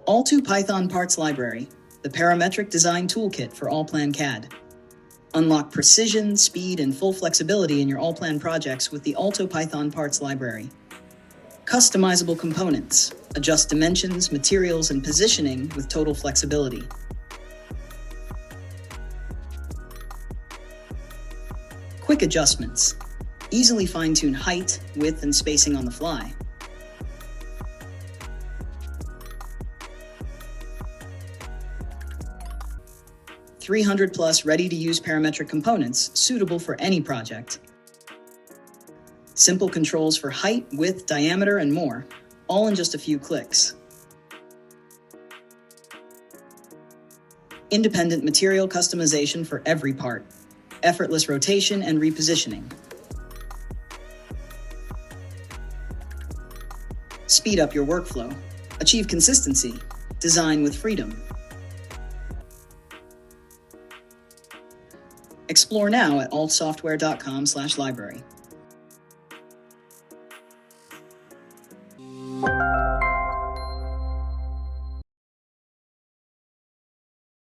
ALLTO PythonParts Library, the parametric design toolkit for ALLPLAN CAD. Unlock precision, speed, and full flexibility in your ALLPLAN projects with the ALLTO PythonParts Library. Customizable components. Adjust dimensions, materials, and positioning with total flexibility. Quick adjustments. Easily fine-tune height, width, and spacing on the fly. +300 ready-to-use parametric components suitable for any project. Simple controls for height, width, diameter, and more, all in just a few clicks. Independent material customization for every part. Effortless rotation and repositioning. Speed up your workflow. Achieve consistency. Design with freedom. Explore now at altsoftware.com/library.